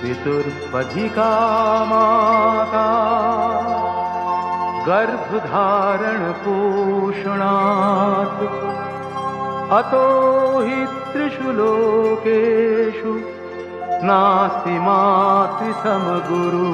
पितुर्पधिका माता गर्भधारणपोषणात् अतो हि त्रिषु लोकेषु नास्ति मातृसमगुरु।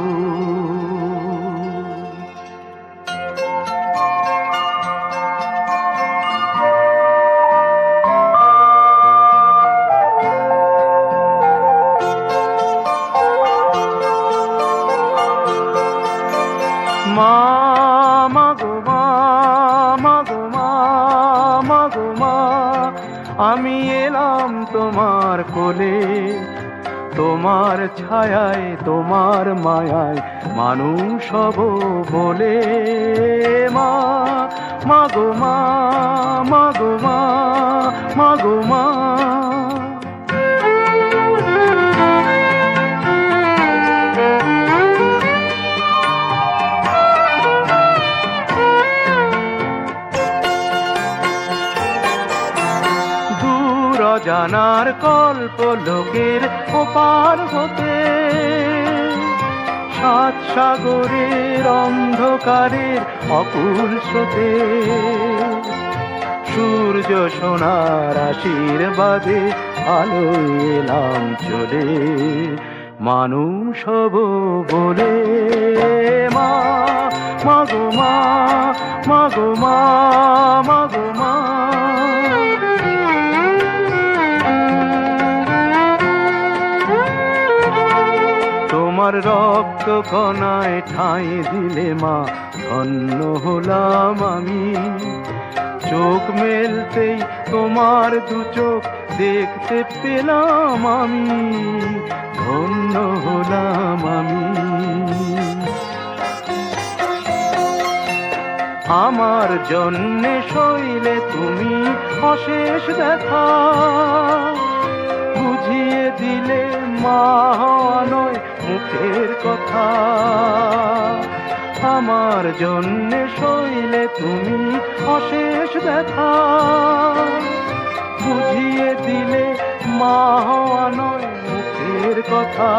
আমি এলাম তোমার কোলে, তোমার ছায়ায় তোমার মায়ায় মানুষ হব বলে। মা মাগো মা, মাগো মা, মাগো মা। জানার কল্প লোকের ওপার হতে, সাত সাগরের অন্ধকারের অকুল স্রোতে, সূর্য সোনার আশীর্বাদে আলোয় এলাম চলে, মানুষ হব বলে। মা মাগো মা, মাগো মা, মাগো মা। তোমার রক্ত কণায় ঠাঁই দিলে মা ধন্য হলাম আমি। চোখ মেলতেই তোমার দু চোখ দেখতে পেলাম আমি, ধন্য হলাম আমি। আমার জন্যে সইলে তুমি অশেষ দেখা, বুঝিয়ে দিলে মা হওয়া নয় মুখের কথা। আমার জন্যে সইলে তুমি অশেষ দেখা, বুঝিয়ে দিলে মা হওয়া নয় মুখের কথা।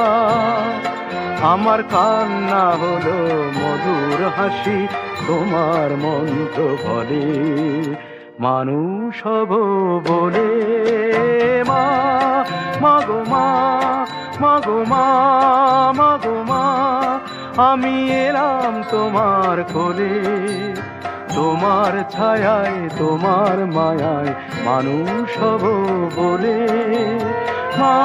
আমার কান্না হলো মধুর হাসি, তোমার মন্ত্র বলে মানুষ হব বলে। মা মাগো মা, মাগো মা, মাগো মা। আমি এলাম তোমার কোলে, তোমার ছায়ায় তোমার মায়ায় মানুষ হব বলে। মা